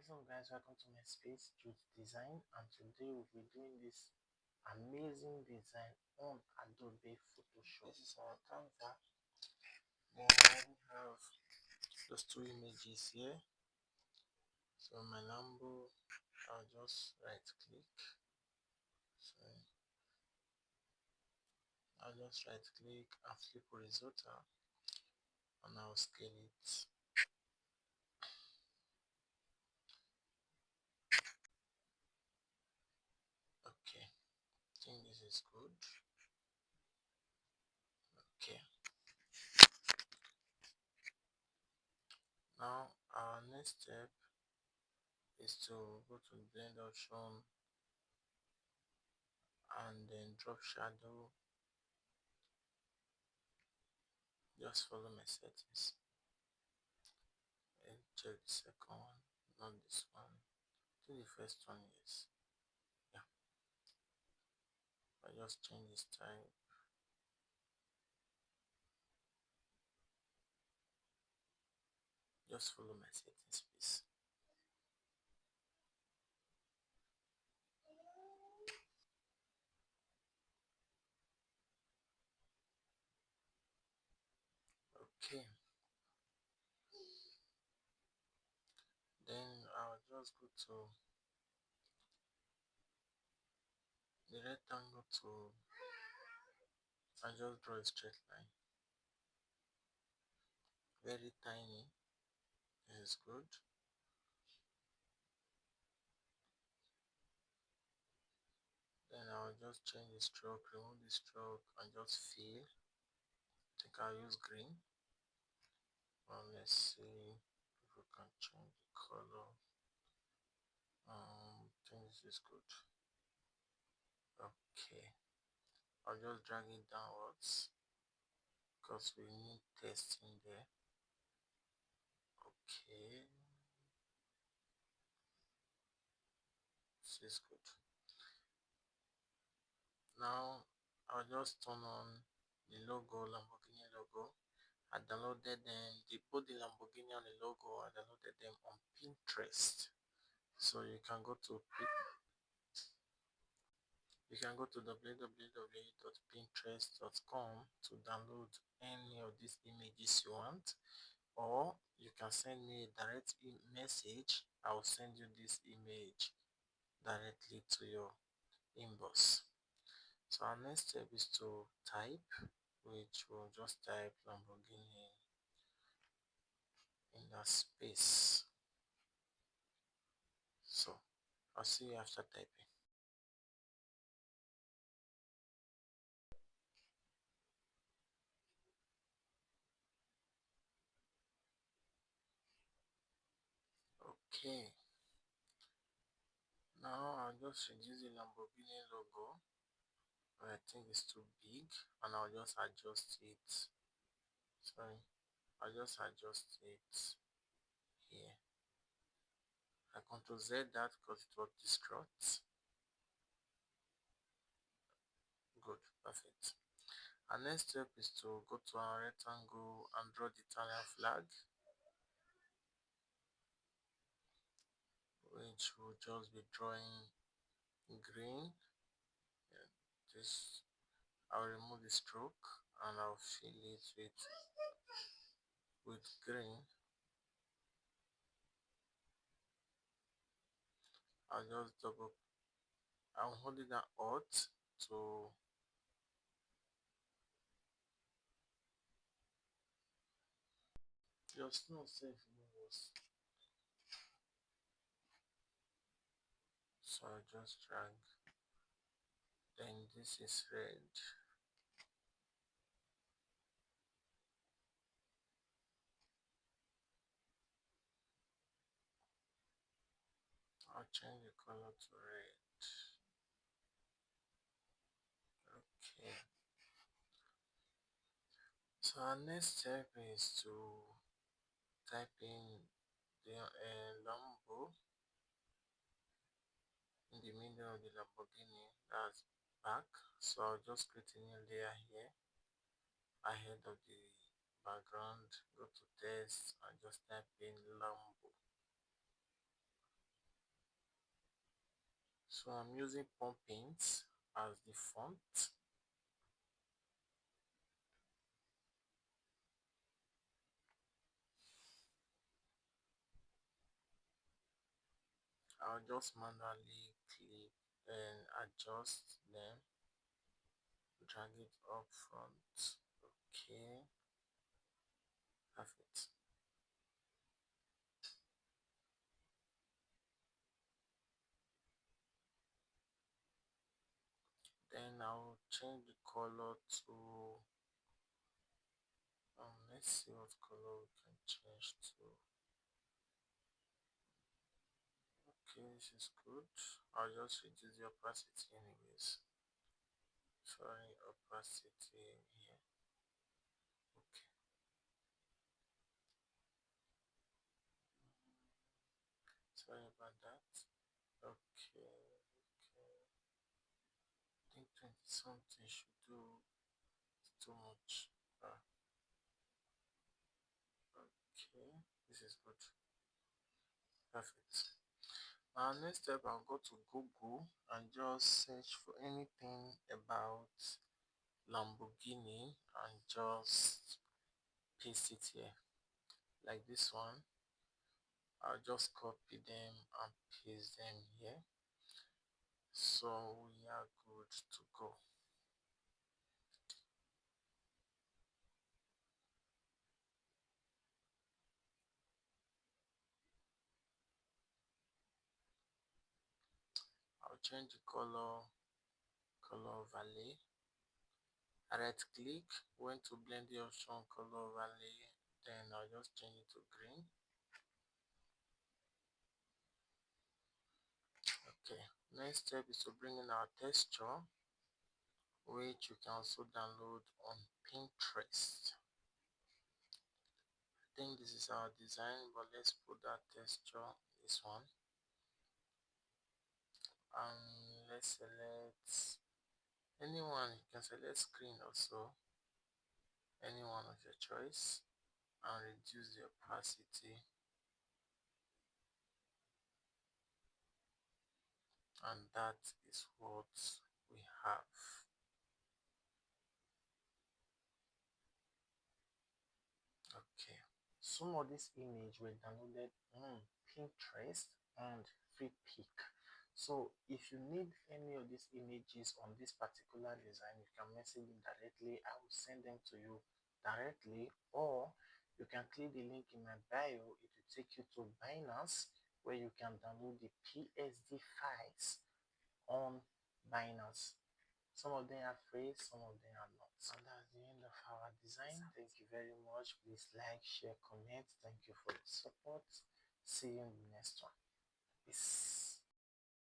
What's up guys, welcome to my space, Truth Design, and today we'll be doing this amazing design on Adobe Photoshop. This is our canvas. Then we have those two images here. So my Lambo, I'll just right click. So I'll just right click and flip horizontal and I'll scale it. Okay, I think this is good. Okay, now our next step is to go to blend option and then drop shadow. Just follow my settings and check the second one, not this one. Do the first one, yes. Yeah, I just change this type. Just follow my settings, please. Okay, then I'll just go to the rectangle tool and just draw a straight line. Very tiny. This is good. Then I'll just change the stroke, remove the stroke, and just fill. I think I'll use green. Well, let's see if we can change the color. I think this is good. Okay, I'll just drag it downwards because we need text in there. Okay, this is good. Now I'll just turn on the logo, Lamborghini logo. I downloaded them, both the Lamborghini and the logo, I downloaded them on Pinterest. So you can go to www.pinterest.com to download any of these images you want, or you can send me a direct message. I will send you this image directly to your inbox. So our next step is to type, which will just type Lamborghini in that space. So I'll see you after typing. Okay, now I'll just reduce the Lamborghini logo. I think it's too big, and I'll just adjust it. Sorry, I'll just adjust it here. I Ctrl Z that because it was distraught. Good, perfect. Our next step is to go to our rectangle and draw the Italian flag, which will just be drawing green. Yeah, this I'll remove the stroke and I'll fill it with green. I'll just I'm holding that Alt to just not safe moves. So I just drag. Then this is red. I'll change the color to red. Okay. So our next step is to type in the Lambo in the middle of the Lamborghini, that's back. So I'll just create a new layer here ahead of the background, go to text and just type in Lambo. So I'm using pump paint as the font. I'll just manually click and adjust them, drag it up front. Okay, perfect. Then I'll change the color to let's see what color we can change to. Okay, this is good. I'll just reduce the opacity anyways. Sorry, opacity here. Okay. Sorry about that. Okay, okay. I think 20 something should do too much. Okay, this is good. Perfect. Next step, I'll go to Google and just search for anything about Lamborghini and just paste it here. Like this one, I'll just copy them and paste them here. So we are good to go. I'll change the color overlay. Right click, went to blend the option color overlay, then I'll just change it to green. Okay, next step is to bring in our texture, which you can also download on Pinterest. I think this is our design, but let's put that texture, this one, and let's select anyone. You can select screen also, anyone of your choice, and reduce the opacity, and that is what we have. Okay, some of this image were downloaded on Pinterest and Freepik. So if you need any of these images on this particular design, you can message me directly. I will send them to you directly, or you can click the link in my bio. It will take you to Binance, where you can download the PSD files on Binance. Some of them are free, some of them are not. And that's the end of our design. Thank you very much. Please like, share, comment. Thank you for the support. See you in the next one. Peace.